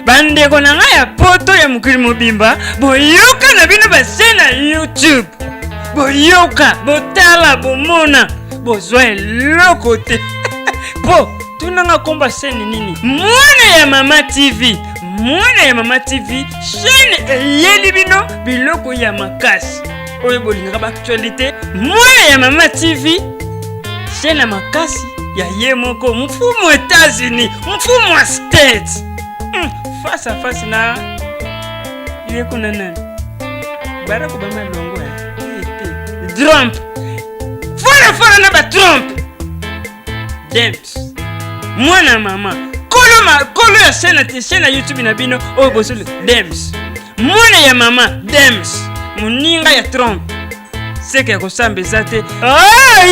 bandeko na ngai ya poto ya mokili mobimba boyoka na bino base na YouTube boyoka botala bomona bozwa eloko te po tunanga komba seni nini mwana ya Mama TV chaîne eyeli bino biloko ya makasi oyo bolingaka actualité mwana ya Mama TV chaîne ya makasi ya ye moko mfumu États-Unis mfumu wa States face à face na ye kuna nani Barack Obama longo Trump fora na ba Trump Dems mwana mama kolo ya chaîne ya YouTube na bino oyo bosolo Dems mwana ya mama Dems muninga ya Trump seke ya kosambeza te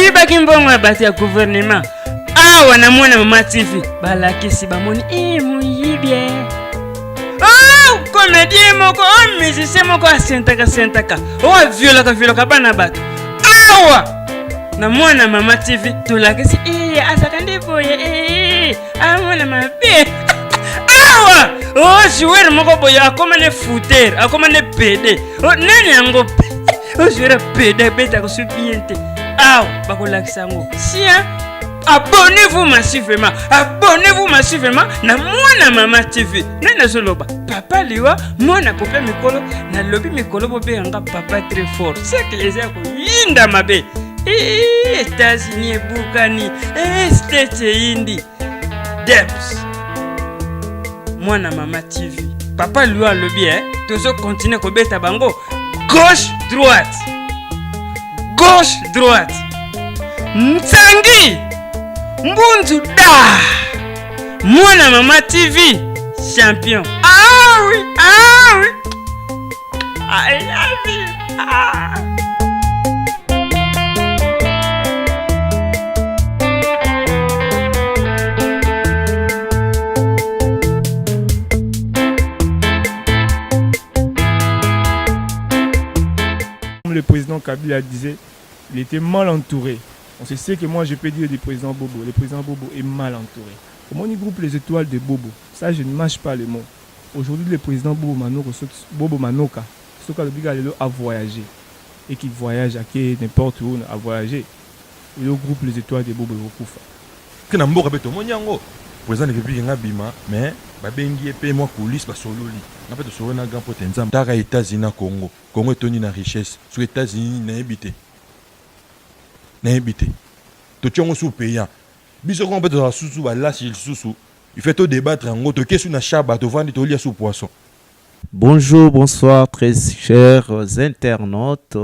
yibaki mbongo ya bato ya gouvernement awa na mwana Mama TV balakisi bamoni muyibye comédien moko musicien moko asentaka violaka bana bato awa na mwana Mama TV tolakisi asaka ndeboye mwana mabe awa joueur moko boye akomane footer akomane pede nani yango joueur pede beta kosubiente awa bakolakisa yango sia abonnez-vous massivement na mwana Mama TV nani soloba papa liwa mwana pope mikolo na lobi mikolo bobe yanga papa très fort c'est que les yako yinda mabe États-Unis ebukani States indi Debs mwana Mama TV papa liwa lobi tozo continuer kobeta bango gauche droite Nsangi Mbunzu da mwana Mama TV champion oui I love you Comme le président Kabila disait, il était mal entouré. On sait que moi je peux dire du président Bobo. Le président Bobo est mal entouré. Comment on groupe les étoiles de Bobo? Ça, je ne mâche pas les mots. Aujourd'hui, le président Bobo Manoka, a voyagé. Et qu'il voyage à n'importe où, a voyagé. Il groupe les étoiles de Bobo Rokufa. Que n'a pas beto monyango. Président ne veut plus ngabima, mais babengi epé moi coulis ba sololi. Na pas de solo na grand potenza. Tara États-Unis na Congo. Congo est tenu na richesse. Sur États-Unis na habité. To tiongo sous payant biso ko peut to susu ba la si susu il fait tout débattre en autre question na chaba to vendre to lia sous poisson. Bonjour, bonsoir très chers internautes.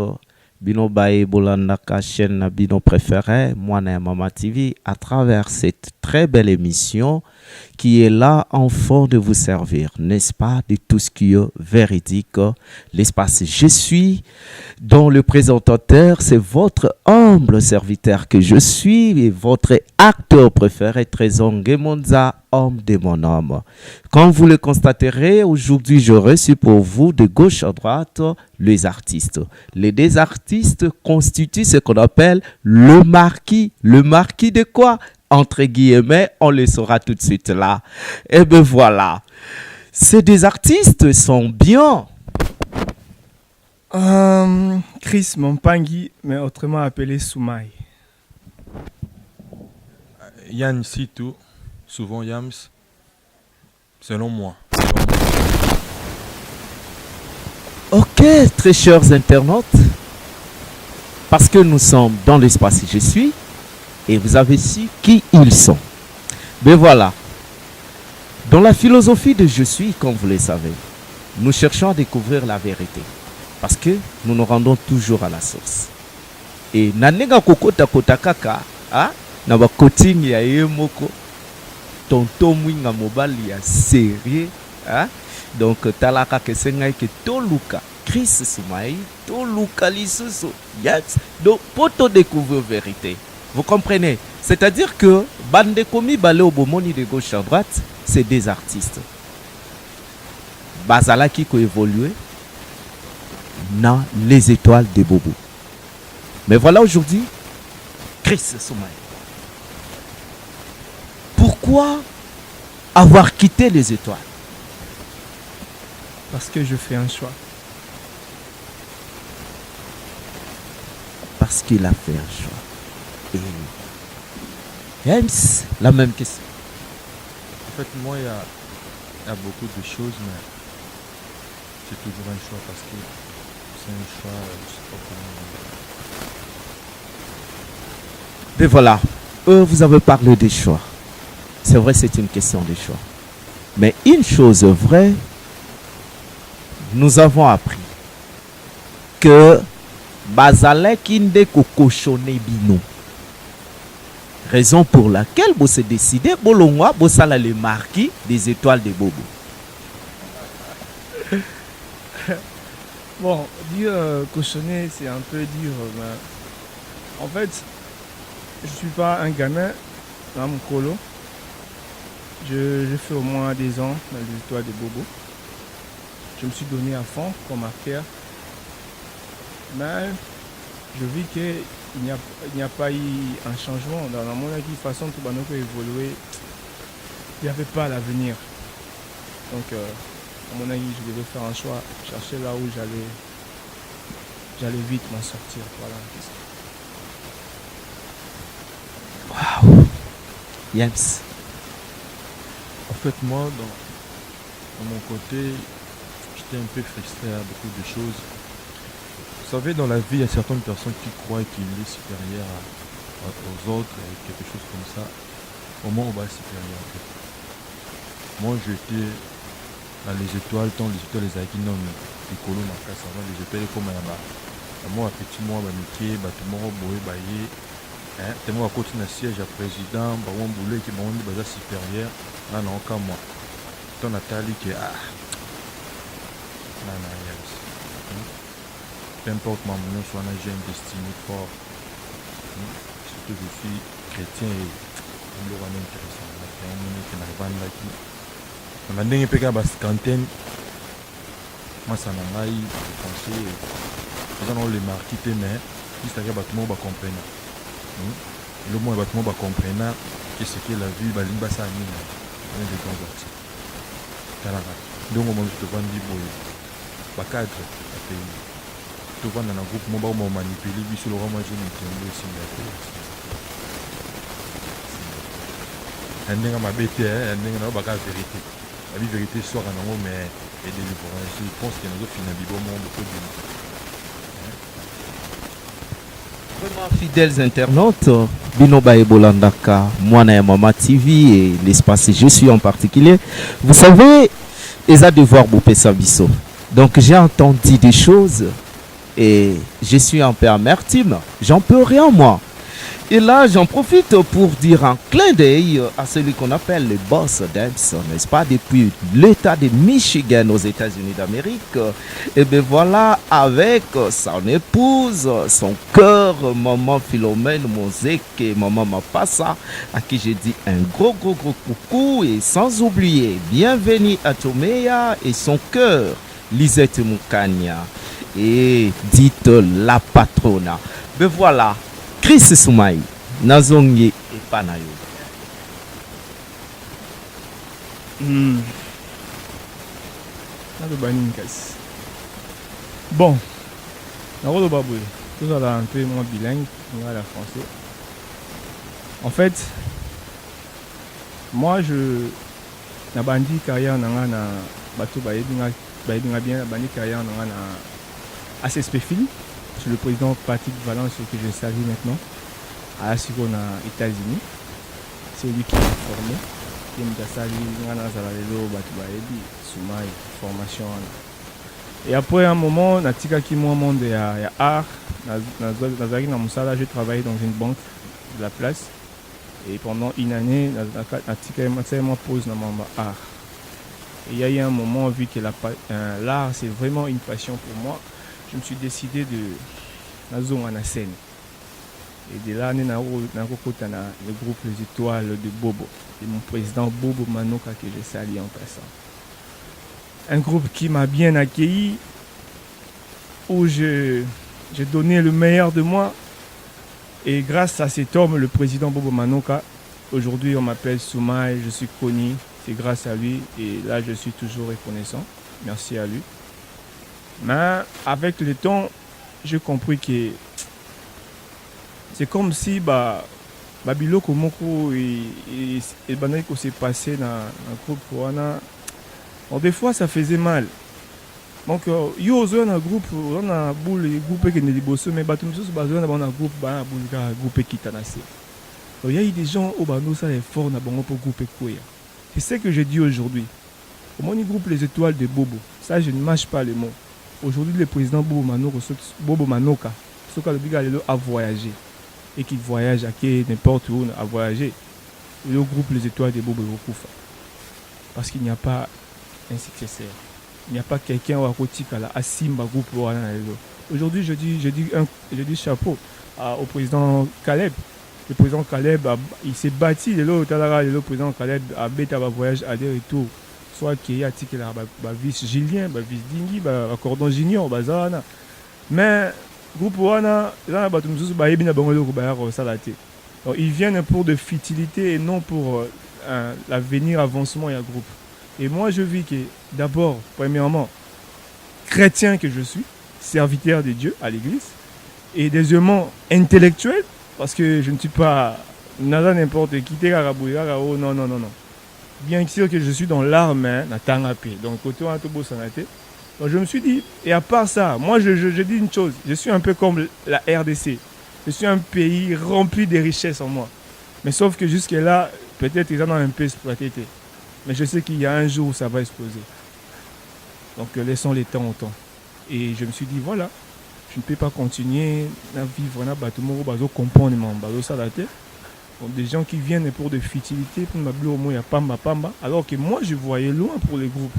Bino bae bolandaka chaîne bino préféré Mwana Mama TV à travers cette très belle émission qui est là en fond de vous servir, n'est-ce pas, de tout ce qui est véridique. L'espace Je suis, dont le présentateur, c'est votre humble serviteur que je suis et votre acteur préféré, Trésor Ngemonza, homme de mon homme. Comme vous le constaterez, aujourd'hui, je reçois pour vous de gauche à droite les artistes. Les deux artistes constituent ce qu'on appelle le marquis. Le marquis de quoi? Entre guillemets, on le saura tout de suite là. Et ben voilà. Ces deux artistes sont bien. Chris Mompangi, mais autrement appelé Soumaï. Yann Sitou, souvent Yams, selon moi. Ok, très chers internautes, parce que nous sommes dans l'espace Je suis, et vous avez su qui ils sont. Mais voilà, dans la philosophie de Je suis, comme vous le savez, nous cherchons à découvrir la vérité, parce que nous nous rendons toujours à la source. Et nanenga kokota kotakaka, na ba coaching ya yemoko, tonton mwinga mobali ya sérieux, donc talaka kesenga ke toluka Chris Soumaï toluka lisusu yes, donc pour te découvrir vérité, vous comprenez, c'est-à-dire que bande komi balé au bomoni de gauche à droite, c'est des artistes bazala qui ko évoluer dans les étoiles de Bobo. Mais voilà aujourd'hui Chris Soumaï. Pourquoi avoir quitté les étoiles? Parce que je fais un choix. Parce qu'il a fait un choix. Et James, la même question. En fait, moi, il y a beaucoup de choses, mais c'est toujours un choix parce que c'est un choix, je sais pas comment. Mais voilà, vous avez parlé des choix. C'est vrai, c'est une question de choix. Mais une chose vraie, nous avons appris que Bazalek inde kokoshone bino. Raison pour laquelle vous s'est décidé, Bolongwa, Bossala le marquis des étoiles de Bobo. Bon, dire cochonner, c'est un peu dire. Mais en fait, je suis pas un gamin dans mon colo. Je fais au moins des ans dans les étoiles de Bobo. Je me suis donné à fond comme marqueur. Mais je vis qu'il n'y a pas eu un changement. Dans mon avis, de façon tout le monde peut évoluer. Il n'y avait pas l'avenir. Donc, à mon avis, je devais faire un choix, chercher là où j'allais vite m'en sortir. Voilà. Waouh. James. En fait, moi, dans mon côté, j'étais un peu frustré à beaucoup de choses. Vous savez, dans la vie, il y a certaines personnes qui croient qu'il est supérieur aux autres, et quelque chose comme ça. Au moins, on va être supérieur. En fait. Moi, j'étais dans les étoiles, tant les étoiles, les aïkinos, les colons, les étoiles comme moi, petit moi, Mickey, tout le monde, Boé, Baye. Tellement à côté d'un siège à président, Baron Boulé, qui m'a dit que supérieur. Non, non, comme moi. Ton Nathalie qui est. Non, non, yes. Peu importe ma mounion, soit j'ai une destinée fort. Surtout je suis chrétien et je me rends intéressant. Je suis un bande qui. On a des pégas à cinquantaine. Moi, ça n'a pas eu de conseil. Les gens ont les marqués, mais ils savent que tout le monde va comprendre. Le monde va comprendre que ce que la vie va ça un des grands artistes. Donc, on te vend du boy. Pas cadre, pays. Tu vas dans un groupe, on va manipuler, puis sur le roman, je me aussi. Un nègre m'a bêté, un nègre n'a pas la vérité. La vérité sort en haut, mais et délivrance. Je pense qu'il y a un autre film au monde beaucoup de. Vraiment fidèles internautes, Binoba et Bolandaka, Mwana et Mama TV et l'espace Je suis en particulier. Vous savez, ils ont devoir bouper sa bisso. Donc j'ai entendu des choses et je suis un peu amertume. J'en peux rien moi. Et là, j'en profite pour dire un clin d'œil à celui qu'on appelle le boss Dance, n'est-ce pas, depuis l'État de Michigan aux États-Unis d'Amérique. Et bien voilà, avec son épouse, son cœur, maman Philomène Mosek et maman Mapassa, à qui j'ai dit un gros coucou. Et sans oublier, bienvenue à Tomea et son cœur, Lisette Moukania. Et dites la patrona. Ben voilà. Chris Soumaï, Nazongi et Panayo. Bon, tout ça là un peu moins bilingue, on va la français. En fait, moi je na bandi carrière na bato baedinga bien bandi carrière na ACSP Film. C'est le président Patrick Valence que je salue maintenant à la Siko aux États-Unis. C'est lui qui m'a formé. Il m'a salué, formation. Et après un moment, natika qui m'a demandé à art, j'ai travaillé dans une banque de la place. Et pendant une année, natika m'a posé dans mon art. Et il y a eu un moment, vu que l'art c'est vraiment une passion pour moi, je me suis décidé de la zone en scène. Et de là, on a le groupe Les Étoiles de Bobo. Et mon président Bobo Manoka que je salue en passant. Un groupe qui m'a bien accueilli, où j'ai donné le meilleur de moi. Et grâce à cet homme, le président Bobo Manoka, aujourd'hui on m'appelle Soumaï, je suis connu. C'est grâce à lui et là je suis toujours reconnaissant. merci à lui. Mais avec le temps, j'ai compris que c'est comme si biloko moko et bandaki ko s'est passé dans un groupe wana. Bon, des fois ça faisait mal. Donc yo ozo na groupe on a boule groupe qui ne liboso mais bato misusu bazo na bana groupe ba boule ka groupe qui tanase. Il y a eu des gens au bano ça est fort na bango pour groupe koya. C'est ce que je dis aujourd'hui. Au moins groupe les étoiles de Bobo. Ça je ne mâche pas les mots. Aujourd'hui le président Bobo Manoka soka le biga lelo a voyagé et qu'il voyage à n'importe où à voyager. Le groupe les étoiles de Bobo Rokufa. Parce qu'il n'y a pas un successeur. Il n'y a pas quelqu'un au Akotikala à Simba groupe. Aujourd'hui, je dis chapeau au président Caleb. Le président Caleb, il s'est bâti. Le président Caleb a bêté un voyage aller-retour. Soit qu'il y a vice Julien, vice Dingi, cordon junior, Bazana. Mais groupe Wana, ils viennent pour de futilité et non pour l'avenir, avancement et un groupe. Et moi, je vis que d'abord, premièrement, chrétien que je suis, serviteur de Dieu à l'église, et deuxièmement, intellectuel, parce que je ne suis pas n'importe qui, oh non. Bien sûr que je suis dans l'art, mais donc, je me suis dit, et à part ça, moi, je dis une chose, je suis un peu comme la RDC. Je suis un pays rempli de richesses en moi. Mais sauf que jusque-là, peut-être ils en ont un peu exploité. Mais je sais qu'il y a un jour où ça va exploser. Donc laissons les temps au temps. Et je me suis dit, voilà, je ne peux pas continuer à vivre dans comprendre des gens qui viennent pour des futilités, pour me au moins pamba, alors que moi je voyais loin pour les groupes.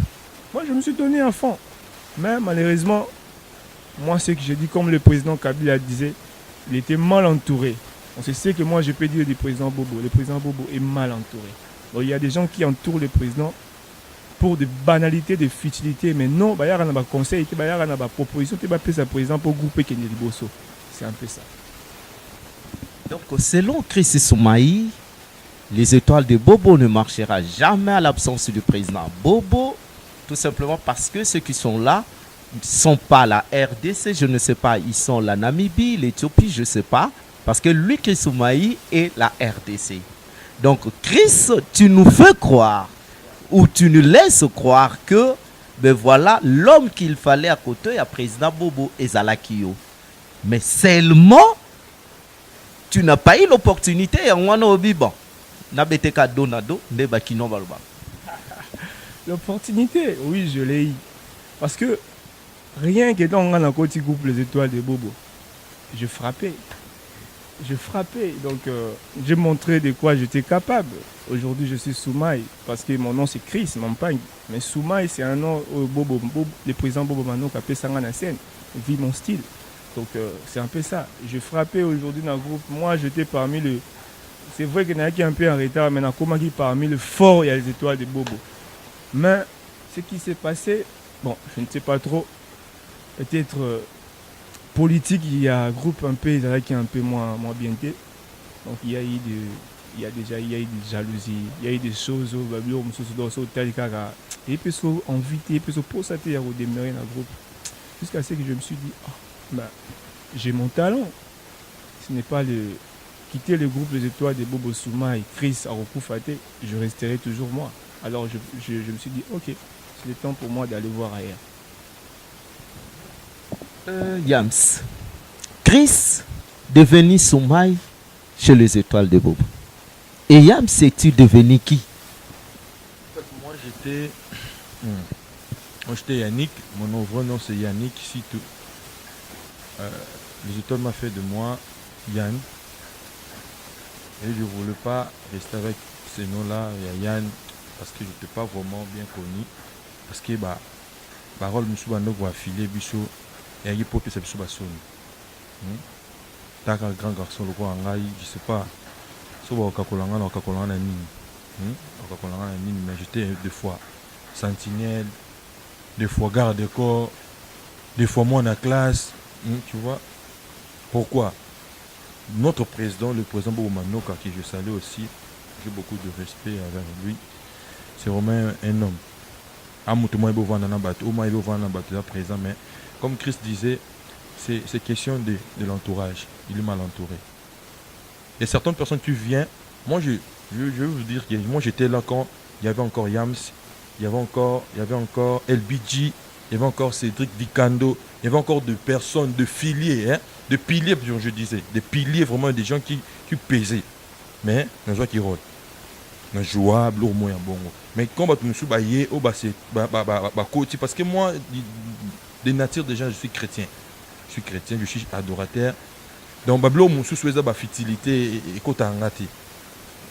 Moi je me suis donné à fond. Mais malheureusement, moi ce que j'ai dit, comme le président Kabila disait, il était mal entouré. On sait que moi je peux dire du président Bobo. Le président Bobo est mal entouré. Donc, il y a des gens qui entourent le président pour des banalités, des futilités, mais non, il y a un conseil, il y a une proposition, il y a un président pour grouper Kenny Liboso. C'est un peu ça. Donc, selon Chris Soumaï, les étoiles de Bobo ne marchera jamais à l'absence du président Bobo, tout simplement parce que ceux qui sont là ne sont pas la RDC, je ne sais pas, ils sont la Namibie, l'Éthiopie, je ne sais pas, parce que lui, Chris Soumaï, est la RDC. Donc, Chris, tu nous fais croire, ou tu nous laisses croire que, ben voilà, l'homme qu'il fallait à côté, à président Bobo et Zalakio. Mais seulement, tu n'as pas eu l'opportunité, L'opportunité, oui, je l'ai eu. Parce que rien que dans un côté groupe les étoiles de Bobo, je frappais. Donc j'ai montré de quoi j'étais capable. Aujourd'hui je suis Soumaï parce que mon nom c'est Chris, mon pagne. Mais Soumaï c'est un nom Bobo, le président Bobo Mano qui appelle Sangana scène, vit mon style. Donc c'est un peu ça. Je frappais aujourd'hui dans le groupe. Moi j'étais parmi le. C'est vrai qu'il y en a qui est un peu en retard, mais comment qui parmi le fort il y a les étoiles de Bobo. Mais ce qui s'est passé, bon, je ne sais pas trop. Peut-être. Politique, il y a un groupe un peu qui est un peu moins bien fait. Donc il y a eu des jalousies, il y a eu des choses et puis envie et puis pour ça il redémarrer dans le groupe jusqu'à ce que je me suis dit j'ai mon talent. Ce n'est pas quitter le groupe Les Étoiles de Bobo Souma et Chris Arokufate, je resterai toujours moi. Alors je me suis dit ok, c'est le temps pour moi d'aller voir ailleurs. Yams, Chris devenu Soumaï chez les Étoiles de Bobo. Et Yams, es-tu devenu qui? Moi j'étais Yannick, mon vrai nom c'est Yannick, si tout. Les Étoiles m'a fait de moi Yann. Et je ne voulais pas rester avec ces noms-là, Yann, parce que je n'étais pas vraiment bien connu. Parce que parole me suis affilié, bichot. Et il faut que ça soit sonné. T'as un grand garçon, le quoi, je sais pas. Soit au Kakolanga, mais j'étais des fois sentinelle, des fois garde de corps, des fois moi en la classe. Tu vois. Pourquoi? Notre président, le président Bobo Manoka, qui je salue aussi, j'ai beaucoup de respect envers lui. C'est vraiment un homme. à Moutouma et Bovan dans bateau, au moins Bovan dans bateau présent, mais comme Christ disait, c'est question de l'entourage. Il est mal entouré. Et certaines personnes, tu viens, moi je veux vous dire que moi j'étais là quand il y avait encore Yams, il y avait encore LBG, il y avait encore Cédric Vicando, il y avait encore de personnes, de piliers, de piliers, je disais, des piliers vraiment, des gens qui pesaient. Mais, nous jouons qui rôle. Nous jouables, au moins, bon. Mais quand nous sommes baillés, c'est côté, parce que moi, de nature déjà, je suis chrétien. Je suis adorateur. Donc, Bablo, mon sous la fertilité et côté en raté.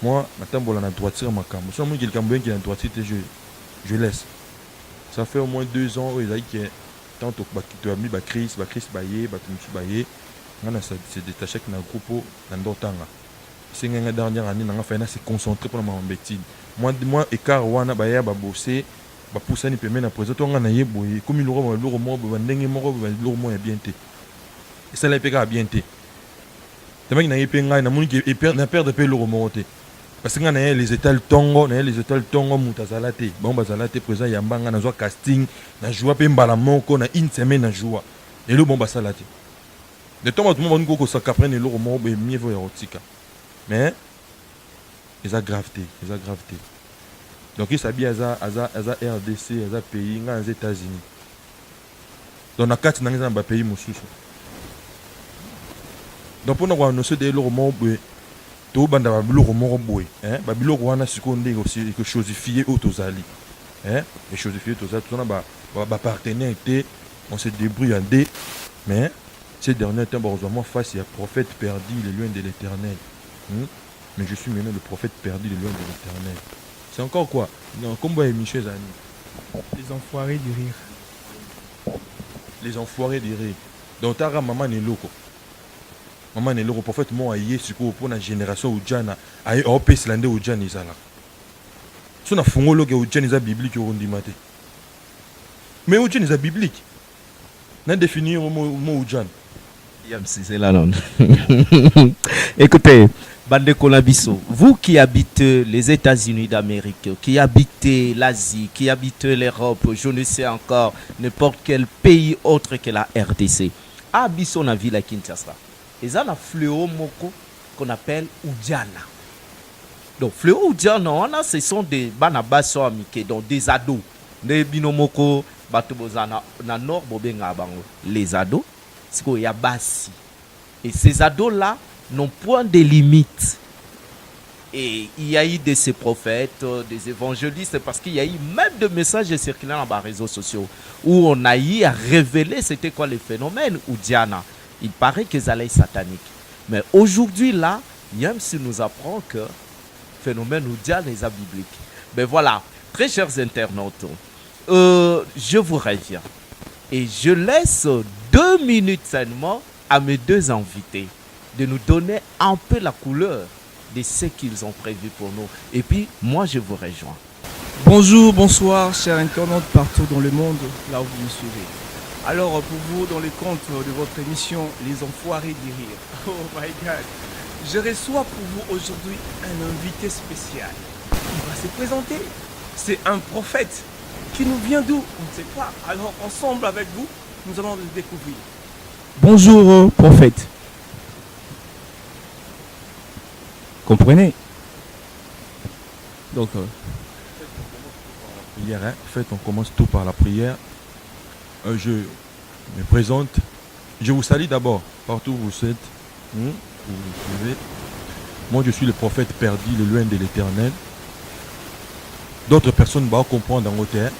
Moi, maintenant, on a droiture ma cam. Si on a quelqu'un qui a une droiture, je laisse. Ça fait au moins 2 ans, que tant que tu as mis Chris Baye, on s'est détaché avec un groupe dans d'autres temps. C'est la dernière année, on a fait se concentrer pour la bêtise. Moi, écart, on a bossé, pousser ni permet na présent, on a yé boy, comme il aura le roman, ndenge moko le roman est bien té. Et ça l'a pega bien té. Tellement qu'il n'a pas na moni qui na perdre pe le roman té. Parce que les étals tongo mutazalate. Bon bazalate présent yambanga na zo casting, na joie pe mbala moko na une semaine na joie. Et le bon basalate. De temps tout le monde ko s'aprendre le roman be mieux vaut érotique. Mais ils a gravité. Donc il s'habille à RDC, à pays, aux États-Unis. Donc na carte dans un pays mususu. Donc pour nous annoncer des roman to banda babiloko moko boy babiloko wana sikoyo ndenge aussi que chosifier au tozali et chosifier tozali tona ba partenaire te on se débrouille en deux mais ces derniers temps heureusement face il y a prophète perdu les loin de l'Éternel mais je suis maintenant le prophète perdu les loin de l'Éternel. C'est encore quoi non comme boy Michel Zani Les enfoirés du rire. Les enfoirés du rire. Donc tara maman ne loko. Maman est le prophète moi aïe pour la génération où Jana aïe au pays landais où Jana is là. Si on a fondé le où Jana is biblique au rundi maté. Mais où Jana is biblique. N'a défini au mot où Jana. C'est là non. Écoutez, Bande Kolabiso, vous qui habitez les États-Unis d'Amérique, qui habitez l'Asie, qui habitez l'Europe, je ne sais encore n'importe quel pays autre que la RDC, habitons la ville à Kinshasa. Et ça, un fléau moko qu'on appelle Oudjana. Donc, fléau Oudjana, ce sont des banabasso amike, donc des ados. Des binomoko, batobozana, na nord, bobenga bango. Les ados, c'est qu'il y a bassi. Et ces ados-là n'ont point de limites. Et il y a eu de ces prophètes, des évangélistes, parce qu'il y a eu même des messages circulant dans les réseaux sociaux où on a eu à révéler c'était quoi le phénomène Oudjana. Il paraît que ça allait satanique. Mais aujourd'hui, là, Yams nous apprend que le phénomène Oudjana est biblique. Mais voilà, très chers internautes, je vous reviens. Et je laisse 2 minutes seulement à mes 2 invités de nous donner un peu la couleur de ce qu'ils ont prévu pour nous. Et puis, moi, je vous rejoins. Bonjour, bonsoir, chers internautes partout dans le monde, là où vous me suivez. Alors, pour vous, dans les comptes de votre émission, Les Enfoirés du Rire, oh my God, je reçois pour vous aujourd'hui un invité spécial. Il va se présenter. C'est un prophète qui nous vient d'où? On ne sait pas. Alors, ensemble avec vous, nous allons le découvrir. Bonjour, prophète. Comprenez? Donc, prière, en fait, on commence tout par la prière. Je me présente. Je vous salue d'abord, partout où vous êtes, où vous suivez. Moi, je suis le prophète perdu, le loin de l'Éternel. D'autres personnes vont comprendre dans votre terre.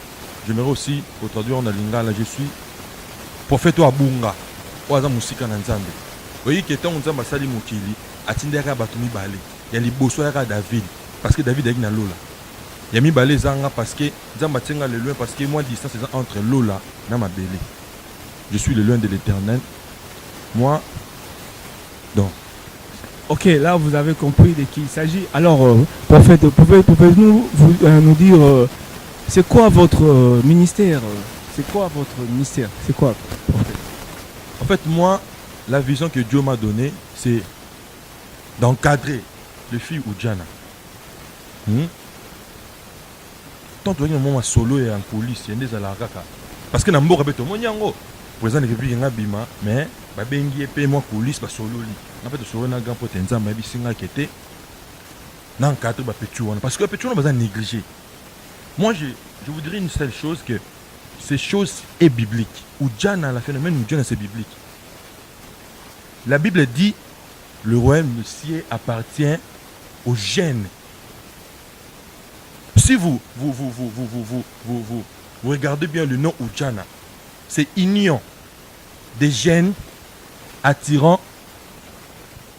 J'aimerais aussi, pour traduire en lingala, je suis prophète Abunga, Oaza Musika Nanzambe. Vous voyez que tant Nzamba Sali Mukili, Atindera Batumi Bale, il y a les Bossoera David, parce que David est dans Lola. Il y a mis Balé Zanga parce que Nzamba Tsenga le loin, parce que moi, distance est entre Lola et ma belle. Je suis le loin de l'Éternel. Moi, donc. Ok, là vous avez compris de qui il s'agit. Alors, prophète, pouvez-vous nous dire c'est quoi votre ministère? C'est quoi votre ministère? C'est quoi, prophète? En fait, moi, la vision que Dieu m'a donnée, c'est d'encadrer le fils Oudjana. tant que moment solo et en coulisses yende za kaka parce que na mboka beto monyango président de République nga bima mais ba bengi pe moi coulisses ba solo li na peut solo na grand pote nzamba bisinga kete na encadre ba petu wana parce que petu wana ba négligé. Moi je vous dirais une seule chose que ces choses est biblique ou Diana la phénomène ou Diana c'est biblique. La Bible dit le royaume de ciel appartient aux jeunes. Si vous regardez bien le nom Ujana, c'est union des jeunes attirant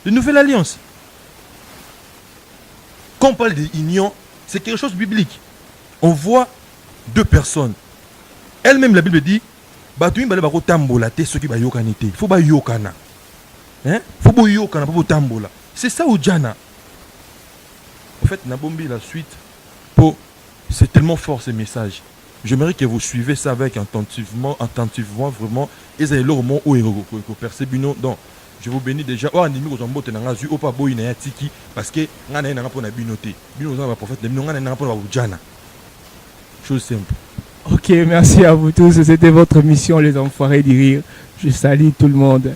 de nouvelle alliance. Quand on parle d'union, c'est quelque chose de biblique. On voit deux personnes. Elle-même, la Bible dit, il faut pas yokana. Hein? Faut pas yokana, faut pas tambola. C'est ça Ujana. En fait, Nabombi, la suite, c'est tellement fort ce message. J'aimerais que vous suivez ça avec attentivement vraiment. Et c'est le moment où vous percevez. Donc, je vous bénis déjà. Oh, animi ko zombo tenanga zu opa boy na tiki parce que ngana na ngapona binoté. Bino za ba prophète, ngana na ngapona ba Ujana. Chose simple. Ok, merci à vous tous. C'était votre mission, les enfoirés du rire. Je salue tout le monde.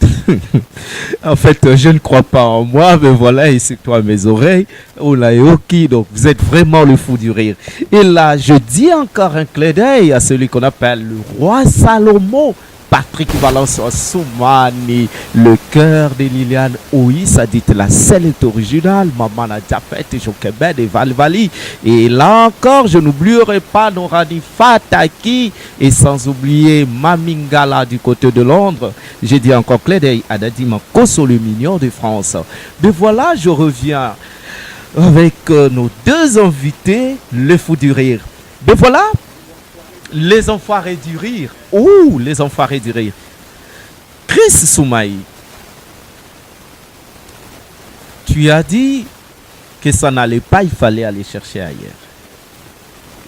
En fait, je ne crois pas en moi, mais voilà, et c'est toi mes oreilles. Oh là, ok, donc vous êtes vraiment le fou du rire. Et là, je dis encore un clin d'œil à celui qu'on appelle le roi Salomon. Patrick Valence Soumani, le cœur de Liliane Oïs, a dit la scène est originale, Maman Diapet, Jokebed et Valvali. Et là encore, je n'oublierai pas Norani Fataki et sans oublier Mamingala du côté de Londres. J'ai dit encore clé d'œil à Dadima Koso le mignon de France. Mais voilà, je reviens avec nos deux invités, le fou du rire. Mais voilà. Les enfoirés du rire. Ouh, les enfoirés du rire. Chris Soumaï, tu as dit que ça n'allait pas, il fallait aller chercher ailleurs.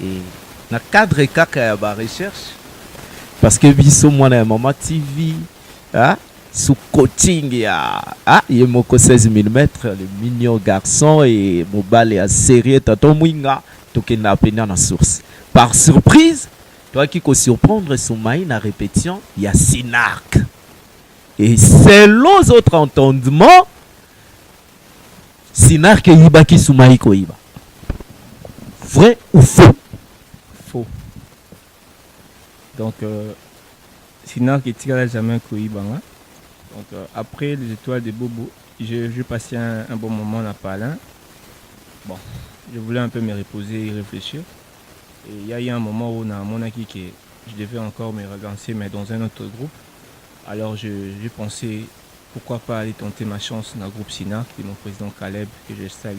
Et dans le cadre de la recherche, parce que biso moi na Mama TV, sous coaching il y a 16 mm, le mignon garçon et mon bal est à série, t'as mwinga, tout qui n'a pas dans source. Par surprise, toi qui peux surprendre Soumaï na répétition, il y a Sinark. Et selon les autres entendements, Sinark et Ibaki Soumaï Koiba. Vrai ou faux? Faux. Donc, Sinark et Tigala jamais Koiba. Donc, après les étoiles de Bobo, j'ai passé un bon moment à Palin. Bon, je voulais un peu me reposer et réfléchir. Et il y a eu un moment où on a mon acquis que je devais encore me relancer, mais dans un autre groupe. Alors j'ai pensé, pourquoi pas aller tenter ma chance dans le groupe Sinark, de mon président Caleb, que j'ai salé.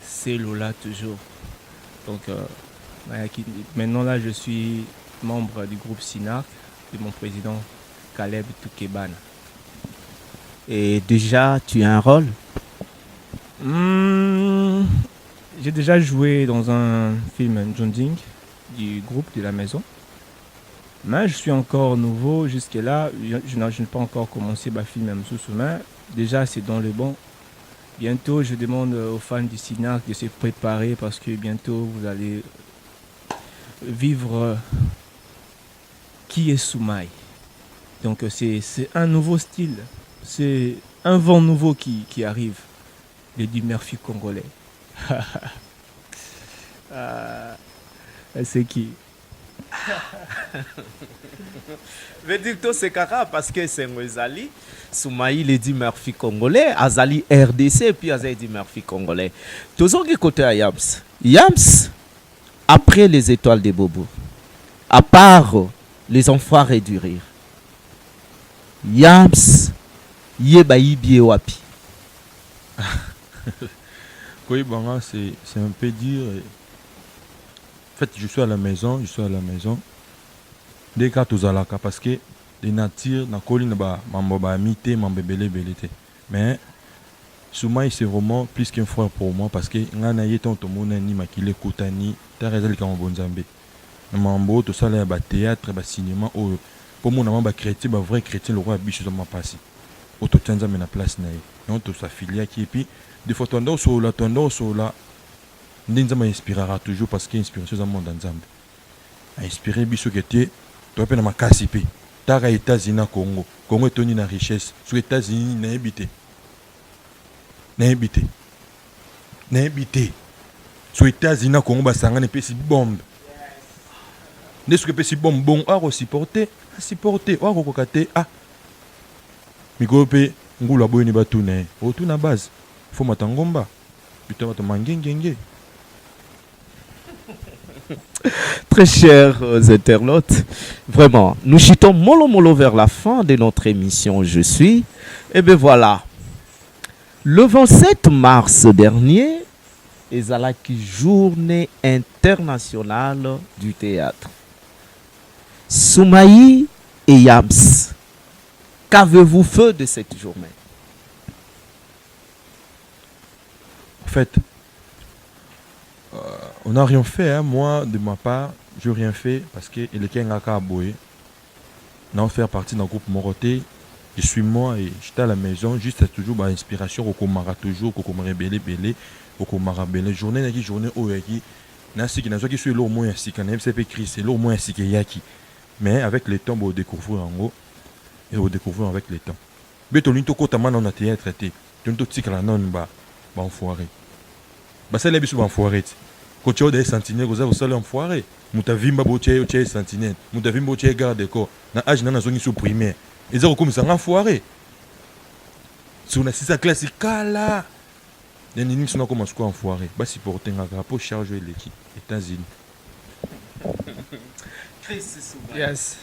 C'est Lola toujours. Donc maintenant là, je suis membre du groupe Sinark, de mon président Caleb Toukeban. Et déjà, tu as un rôle? J'ai déjà joué dans un film Junding du groupe de la maison. Mais je suis encore nouveau jusque-là. Je n'ai pas encore commencé ma film Msousouma. Déjà, c'est dans le bon. Bientôt, je demande aux fans du Sinark de se préparer parce que bientôt, vous allez vivre qui est Soumaï. Donc, c'est un nouveau style. C'est un vent nouveau qui arrive. Le du Murphy congolais. C'est qui? Vedicto c'est Kara parce que c'est Mwezali. Soumaï le dit Murphy congolais, Azali RDC puis Azali dit Murphy congolais. Toujours du côté à Yams. Yams, après les étoiles des Bobo, à part les enfoirés du rire, Yams, Yebaï Biewapi. Koibanga, c'est un peu dire. En fait, je suis à la maison. Des cas tous à la cas parce que les natures, na colline ba mamboba mité, mambebele belete. Mais Soumaï c'est vraiment plus qu'un frère pour moi parce que ngana yeton to mona ni makile kotani, ta rézali ka mbonzambe. Na mambo to sala ba théâtre, ba cinéma o pour mon ba chrétien, ba vrai chrétien le roi bicho ma passé. Auto tjanza me na place na. Non to sa filia qui et puis des fois tendance au la Nzambe inspirera toujours parce que inspiration za monde nzambe. A inspiré biso kete to pe na makasi pe. Taka États-Unis na Congo. Congo toni na richesse. Sur États-Unis na habité. Na habité. Na habité. Sur États-Unis na Congo basanga ne pesi bombe. N'est-ce que pesi bombe bon a supporter o kokate ah. Miko pe ngula boyeni batune. O tuna base. Faut matangomba. Putain bato mangengenge. Très chers internautes, vraiment, nous chutons mollo vers la fin de notre émission Je suis. Et bien voilà, le 27 mars dernier, est la journée internationale du théâtre. Soumaï et Yams, qu'avez-vous fait de cette journée? En fait, on n'a rien fait, hein. Moi, de ma part, je n'ai rien fait parce que le Kengaka a boué. On fait partie d'un groupe Moroté. Je suis moi et j'étais à la maison, juste toujours ma inspiration, au Komara toujours, au Komara belé, au Komara belé. Journée, journée, au Yaki. Nasi qui n'a pas qui l'eau moins ainsi qu'un MCP Chris, c'est l'eau moins ainsi que Yaki. Mais avec le temps, on découvre en gros. Et on découvre avec le temps. Mais tu as une toko taman on a théâtre traité. Tu as une toko la non ba enfoiré. Bah ça les bisous enfoiré. Quand tu as des sentinelles, vous avez enfoiré. Moutavimba botier ou sentinelle. Moutavimba botier garde corps. Na âge na zone supprimé. Et ça comme ça enfoiré. Si on a ça classique là. Les nini sont comme quoi enfoiré. Bah si porter un rapport chargé l'équipe États-Unis. Yes.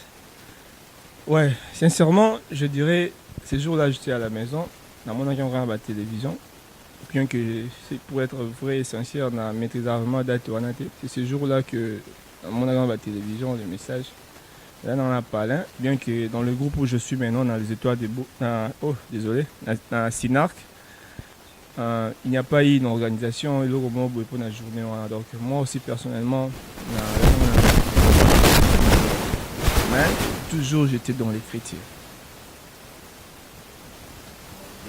Ouais, sincèrement, je dirais, ces jours-là, j'étais à la maison, dans mon agent à la télévision, bien que c'est pour être vrai et sincère, on a maîtrisé vraiment date ou c'est ce jour-là que, dans mon agent à la télévision, le message, là, on a parlé, bien que dans le groupe où je suis maintenant, dans les étoiles de dans Sinarc, il n'y a pas eu une organisation, et le moment pour la journée, donc moi aussi personnellement, mais toujours j'étais dans l'écriture.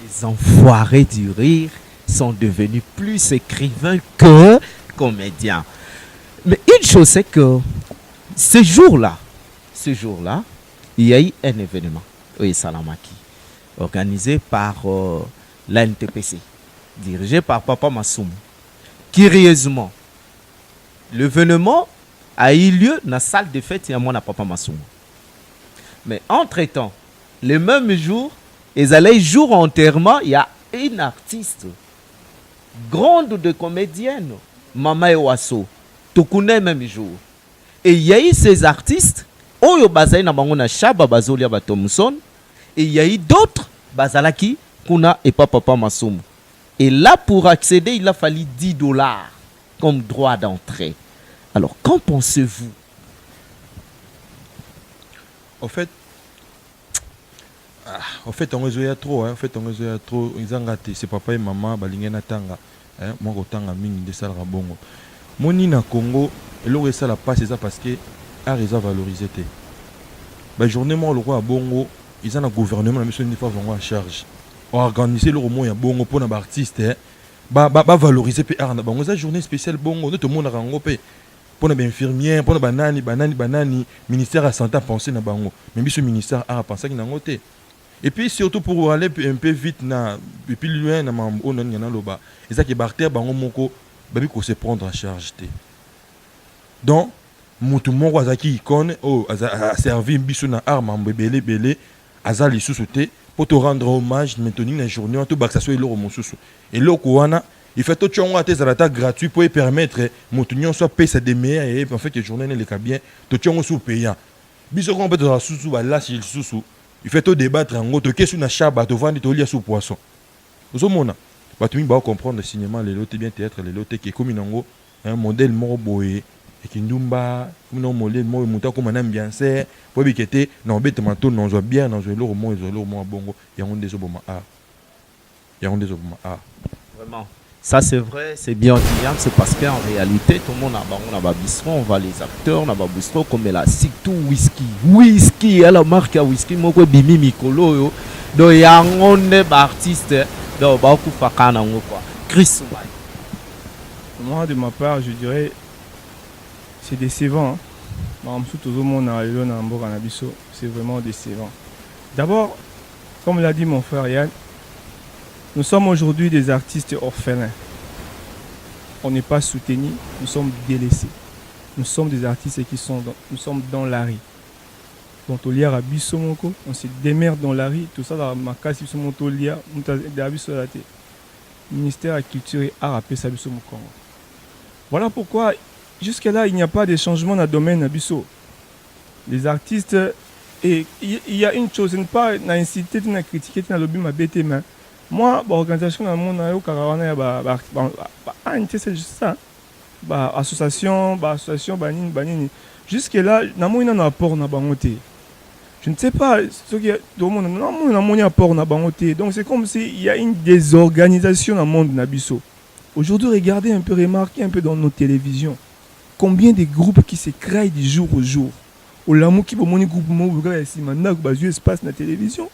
Les enfoirés du rire sont devenus plus écrivains que comédiens. Mais une chose c'est que ce jour-là, il y a eu un événement, oui, Salamaki, organisé par l'ANTPC, dirigé par Papa Massoum. Curieusement, l'événement a eu lieu dans la salle de fête et à mon Papa Massoum. Mais entre-temps, le même jour, ils allaient jour enterrement, il y a une artiste, grande de comédienne, Mama Ewaso, tout connaît même jour. Et il y a eu ces artistes, Oyo Bazaï na bangona Shaba Bazolia Batomson, et il y a eu d'autres, Bazalaki, Kuna et Papa Massoum. Et là, pour accéder, il a fallu $10 comme droit d'entrée. Alors, qu'en pensez-vous? En fait, on résout trop, hein. En fait, on résout trop. Ils ont raté. C'est papa et maman, balingena tanga. Moi, autant mingi de ça bongo. Moni na Congo, et l'eau ça la passe, c'est ça parce que a résa valorisé. Bah journée moi le roi à bongo, ils ont un gouvernement, la mission une fois vont en charge. Organiser le roman ya bongo pour les artistes, bah valoriser pe art na bongo. Ça journée spéciale bongo, tout le monde a rangopé. Pour les infirmières, pour les banani, ministère à santé à penser na bango. Même si ce ministère a pensé qu'il n'a ngoté. Et puis surtout pour aller un peu vite na et puis loin na mambo non yana loba. Et ça qui barter bango moko babi ko se prendre en charge té. Donc mutu moko azaki icône oh a servi biso na art mambo belé azali sous-sauté pour te rendre hommage maintenant na journée tout baksa so eloro mosusu. Et loko wana il fait tout chongo à tes alata gratuit pour permettre mutu soit payer sa demeure et en fait que journée ne le ka bien tout chongo sous payant. Biso ko peut de la sous ba là si sous il fait tout débattre en gros qu'est-ce na chaba to vendre to lia sous poisson. Vous mona batu mi ba comprendre le cinéma les lotés bien théâtre les lotés qui comme nango un modèle mort boé et qui ndumba non modèle mort muta comme un ambiance pour bikete non bête manto non zo bien dans zo loro mo bongo ya on des oboma ah ya on des oboma ah vraiment ça c'est vrai, c'est bien dit, c'est parce qu'en réalité, tout le monde a bistrot, on va les acteurs, on a bistrot comme là, surtout whisky, à la marque à whisky, moi quoi bimi mikolo yo, donc il y a un artiste, donc beaucoup fakana quoi, Chris Soumaï. Moi, de ma part, je dirais, c'est décevant. C'est vraiment décevant. D'abord, comme l'a dit mon frère Yann, nous sommes aujourd'hui des artistes orphelins. On n'est pas soutenus, nous sommes délaissés. Nous sommes des artistes qui nous sommes dans la rue. Donc, on se démerde dans la rue, tout ça dans ma case, le ministère de la Culture et Art appelle ça Congo. Voilà pourquoi, jusque-là, il n'y a pas de changement dans le domaine d'Abisso. Les artistes, et il y a une chose, ce n'est pas d'inciter, de critiquer, de lobby, mais moi, l'organisation dans le monde, c'est juste ça. Association, jusque-là, il y a un apport dans le je ne sais pas ce qui est dans le monde. Donc c'est comme s'il y a une désorganisation dans le monde Nabisso. Aujourd'hui, regardez un peu, remarquez un peu dans nos télévisions. Combien de groupes qui se créent du jour au jour. Au l'amour qui mon groupe espace dans la télévision.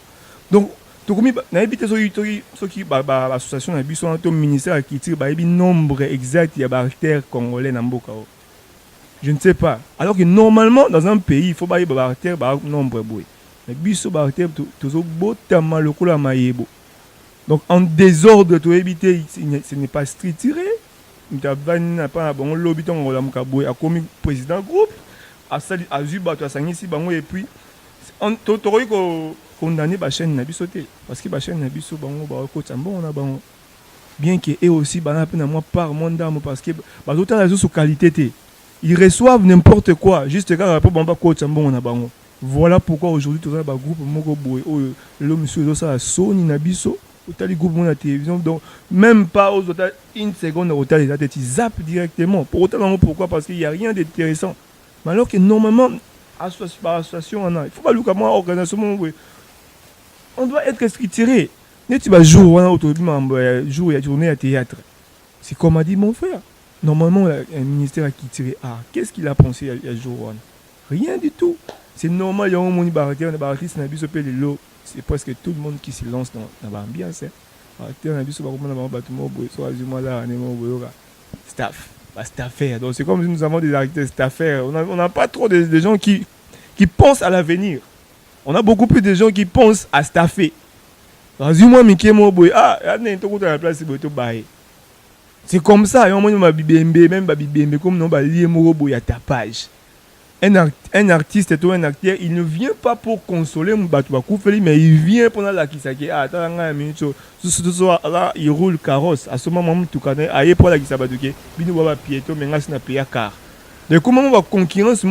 Donc l'association Nabisso, le ministère qui tire le nombre exact de caractères congolais dans Mboka. Je ne sais pas. Alors que normalement, dans un pays, il faut pas y avoir un nombre. Mais biso caractère, tout donc en désordre, tu éviter, ce n'est pas structuré. Tu as pas un lobby, tu as commis président groupe, à Zuba, tu as ici, et puis, tu as condamné la chaîne Nabisso. Parce que la chaîne Nabisso, bien qu'eux aussi, par mandat, parce que tu as sous qualité. Ils reçoivent n'importe quoi, juste quand voilà pourquoi aujourd'hui, tu as un groupe l'homme sur ça, Sony Nabisso, tu as les groupes de la télévision, donc même pas aux autres, une seconde, tu zappes directement. Pour autant, pourquoi? Parce qu'il n'y a rien d'intéressant. Mais alors que normalement, association, il ne faut pas le cas, moi, organisation, on doit être structuré. Tu vas jouer, jour, il y a journée à théâtre. C'est comme a dit mon frère. Normalement, un ministère qui tirait qu'est-ce qu'il a pensé à jour? Rien du tout. C'est normal, il y a un monde c'est presque tout le monde qui se lance dans l'ambiance. Staff. Donc c'est comme si nous avons des architectes staffers. On n'a pas trop de gens qui pensent à l'avenir. On a beaucoup plus de gens qui pensent à staffer. C'est comme ça, même comme tapage. Un artiste et un acteur, il ne vient pas pour consoler mais il vient pendant la kisaki. Il roule carrosse. À ce moment, il pour la kisabaduke. Il va piéton, mais il n'a pas car. De comment on va concurrence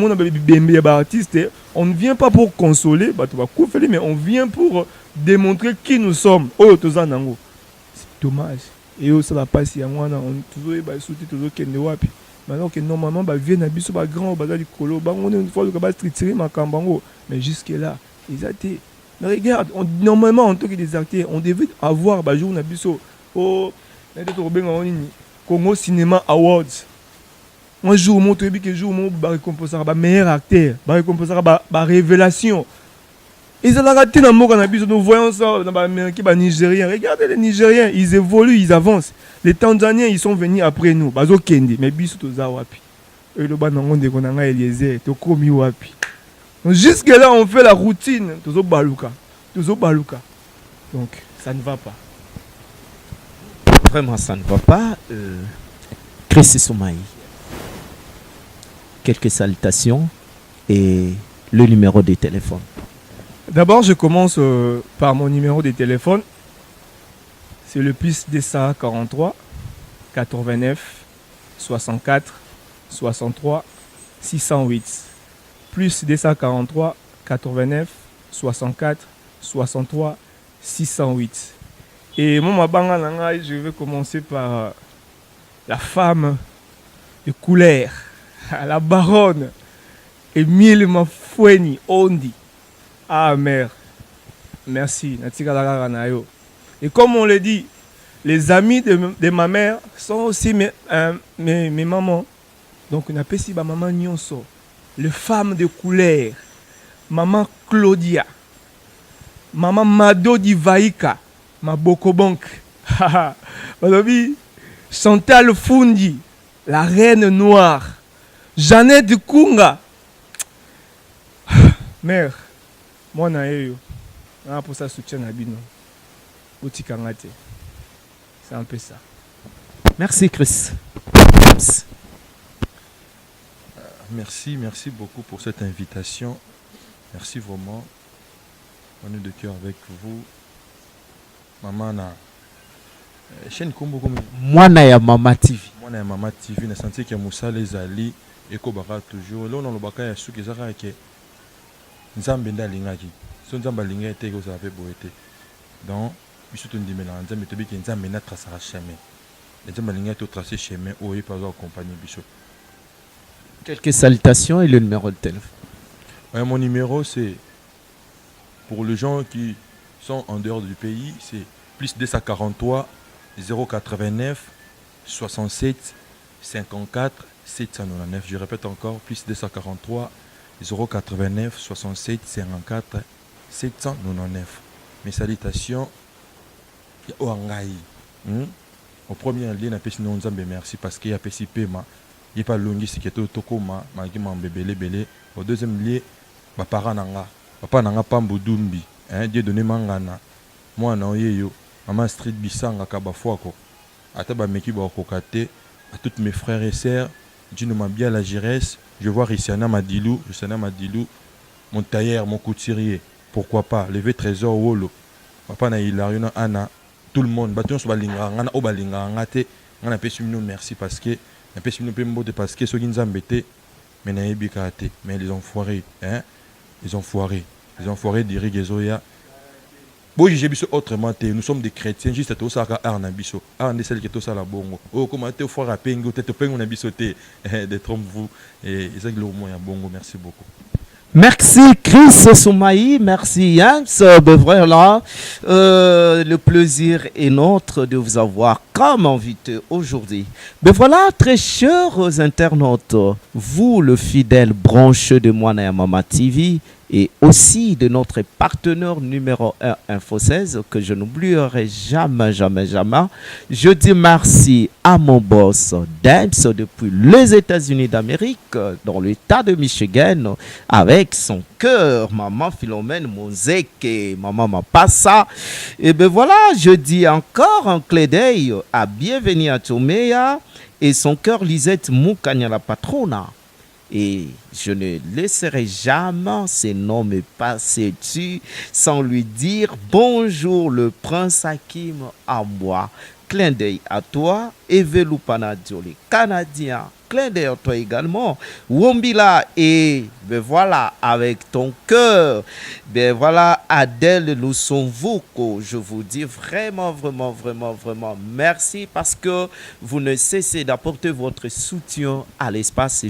artiste, on ne vient pas pour consoler, mais on vient pour démontrer qui nous sommes. C'est dommage. Et ça va passer à moi, on toujours toujours maintenant que normalement vient à biso grand bazar du colo on une fois le structuré ma cambango mais jusque là ils étaient mais regarde normalement en tant que des acteurs on devait avoir jour na biso Congo Cinéma Awards un jour mon que jour mon récompenser meilleur acteur récompenser révélation. Ils ont raté dans le nous voyons ça dans les Nigériens. Regardez les Nigériens, ils évoluent, ils avancent. Les Tanzaniens, ils sont venus après nous. Bazo Kendi, mais biso to za wapi. Et le banangon de konanga Eliezer, to komi wapi. Jusque là, on fait la routine. Tozo baluka. Donc, ça ne va pas. Vraiment, ça ne va pas. Chris Soumaï. Quelques salutations et le numéro de téléphone. D'abord, je commence par mon numéro de téléphone. C'est le plus DSA 43 89 64 63 608. Plus DSA 43 89 64 63 608. Et moi, je vais commencer par la femme de couleur, la baronne Émile Mafoueni Ondi. Ah mère, merci. Et comme on le dit, les amis de ma mère sont aussi mes mamans. Donc on appelle ici ma maman Nyonso, les femmes de couleur, maman Claudia, maman Mado Divaïka, ma Bokobank, Chantal Fundi, la reine noire, Jeannette Kunga. Mère, moi na yo, na pour ça soutien na bino. Otikangate. C'est un peu ça. Merci Chris. Merci beaucoup pour cette invitation. Merci vraiment. On est de cœur avec vous. Maman na chaîne Kombo comme Mwana ya Mama TV. Mwana ya Mama TV na senti que Moussa les ali eko baka toujours. Là on lobaka ya suki zaka ke Nzambe ndalingaki. So Nzamba linga te ko ça fait boete. Donc biso to ndimela Nzambe to biki Nzambe na tracer chemin. Nzambe linga to tracer chemin o e pas accompagner biso. Quelques salutations et le numéro de téléphone. Ouais, mon numéro c'est pour les gens qui sont en dehors du pays, c'est plus 243 089 67 54 799. Je répète encore, plus 243 089 67 54 799. Mes salutations au Angaï. Au premier lien, on a merci parce qu'il y a PCPMA. Il n'y a pas longi si qui est Tokoma, Magima Bébélé Bélé. Au deuxième lien, ma parent nanga. Papa nanga Pambo Dumbi. Dieu donné mangana. Moi, non, yo. Maman Street Bissanga Kabafuako. Ataba Meki Bakokate. À tous mes frères et sœurs. Dieu nous m'a bien la géresse. Je vois Rissiana Madilou. Mon tailleur, mon couturier. Pourquoi pas. Levé Trésor Wolo. Papa na Hilarion Anna. Tout le monde. Bâton sur Balinga. Ngana Obalinga. Ngate. Ngana Pessimino merci parce que. Un Pessimino Pembote parce que. Soginza Mbete. Mais na Ebikate. Mais les enfoirés. Hein. Les enfoirés d'Iri Zoya. Bon, j'ai vu autrement. Nous sommes des chrétiens, juste à tout ça, Arna Bisso. Arna, celle qui est tout ça, la bongo. Oh, comment tu es au foire à Pengo, tu es au Pengo, on a bissoté. Détrompe-vous. Et c'est que le moins à bongo. Merci beaucoup. Merci Chris Soumaï, merci Yams. Voilà, le plaisir est nôtre de vous avoir comme invité aujourd'hui. Ben voilà, très chers internautes, vous le fidèle brancheux de Mwana ya Mama TV et aussi de notre partenaire numéro 1 Info 16 que je n'oublierai jamais. Je dis merci à mon boss Dams depuis les États-Unis d'Amérique, dans l'État de Michigan, avec son cœur, maman Philomène Monzeke, maman Mapassa. Et ben voilà, je dis encore un clé d'œil à Bienvenue à Tomea et son cœur Lisette Moukanya la patrona. Et je ne laisserai jamais ces noms me passer dessus sans lui dire bonjour le prince Hakim à moi. Clin d'œil à toi, Evelou Panadio, les Canadiens. Clin d'œil à toi également, Wombila. Et ben voilà, avec ton cœur, ben voilà, Adèle Lusonvuko. Je vous dis vraiment merci parce que vous ne cessez d'apporter votre soutien à l'espace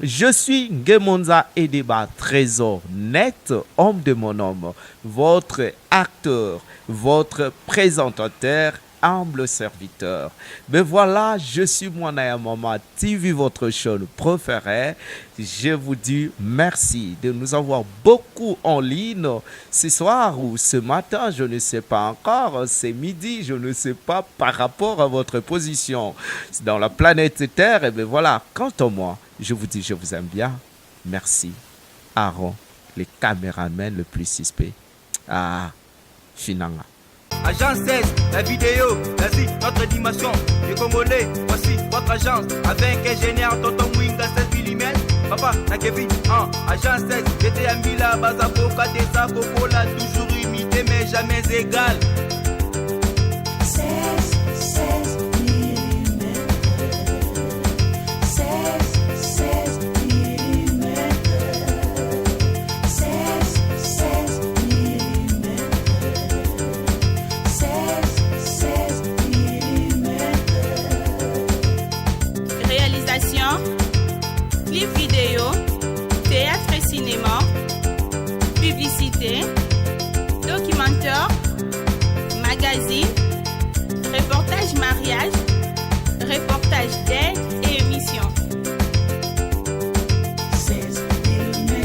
Je suis Ngemonza Edeba, trésor net, homme de mon homme, votre acteur, votre présentateur, humble serviteur. Mais voilà, je suis Mwana ya Mama TV, votre chaîne préférée. Je vous dis merci de nous avoir beaucoup en ligne ce soir ou ce matin, je ne sais pas encore, c'est midi, je ne sais pas par rapport à votre position dans la planète Terre. Et bien voilà, quant à moi, je vous dis, je vous aime bien. Merci. Aaron, les caméramans le plus suspect. Ah, Finanga. Agence 16, la vidéo, vas-y, notre dimension. Les Congolais, voici votre agence. Avec ingénieur Tonton Mwinga 16 mm. Papa, na Kevin, agence 16. J'étais à Mila, Bazako, Kadesa, Kokola, toujours imité, mais jamais égal. 16 mm. 16 mm. 16 mm. 16 mm. Réalisation, clip vidéo, théâtre et cinéma, publicité, documentaire, magazine, reportage mariage, reportage d'aide et émission. 16 mm.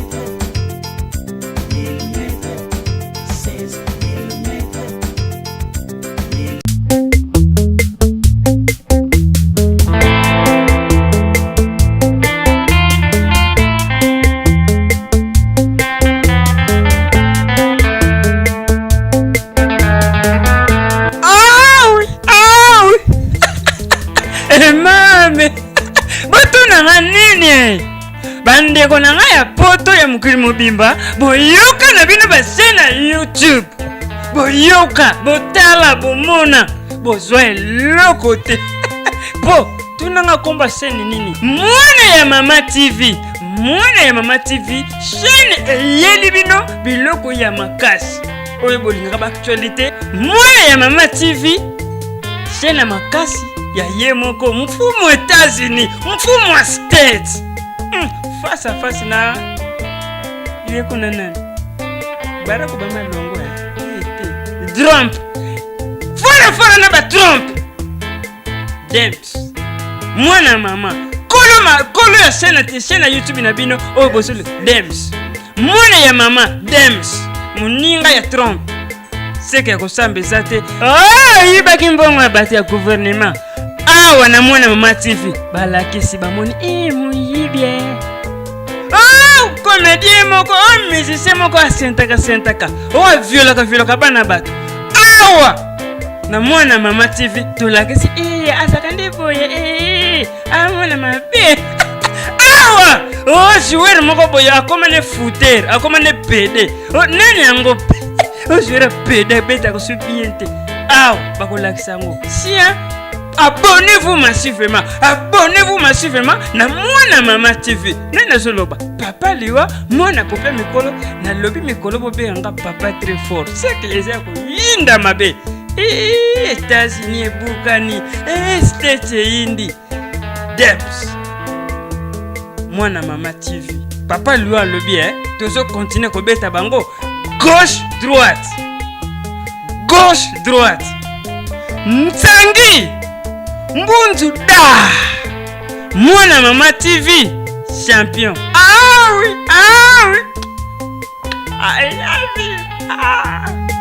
16 mm. mame botuna nga nini bandeko na nga ya poto ya mokili mobimba boyoka na bino base na YouTube boyoka botala bomona bozwa eloko te po tunanga komba seni nini mwana ya Mama TV chaîne eyeli bino biloko ya makasi oyo bolingaka baactualité mwana ya Mama TV chaîne ya makasi ya ye moko mfumu États-Unis mfumu wa States face à face na ye kuna nani Barack Obama longo Trump fora na ba Trump Dems mwana mama kolo ya chaîne ya YouTube na bino oyo bosolo Dems mwana ya mama Dems muninga ya Trump seke ya kosambeza te yibaki mbongo ya bato ya gouvernement awa na mwana Mama TV balakisi bamoni muyibye comédien moko musicien moko asentaka violaka bana bato awa na mwana Mama TV tolakisi asaka ndiboye amona mabe awa joueur moko boye akomane footer akomane pede nani yango joueur pede beta ko subiente awa bakolakisa yango sia abonnez-vous massivement na mwana Mama TV nena zoloba papa liwa mwana pope mikolo na lobi mikolo bobe yanga papa très fort c'est que les yako yinda mabe États-Unis ebukani States indi Dems mwana Mama TV papa liwa lobi tozo continuer ko beta bango gauche droite Nsangi Mbunzu da mwana Mama TV champion oui I love you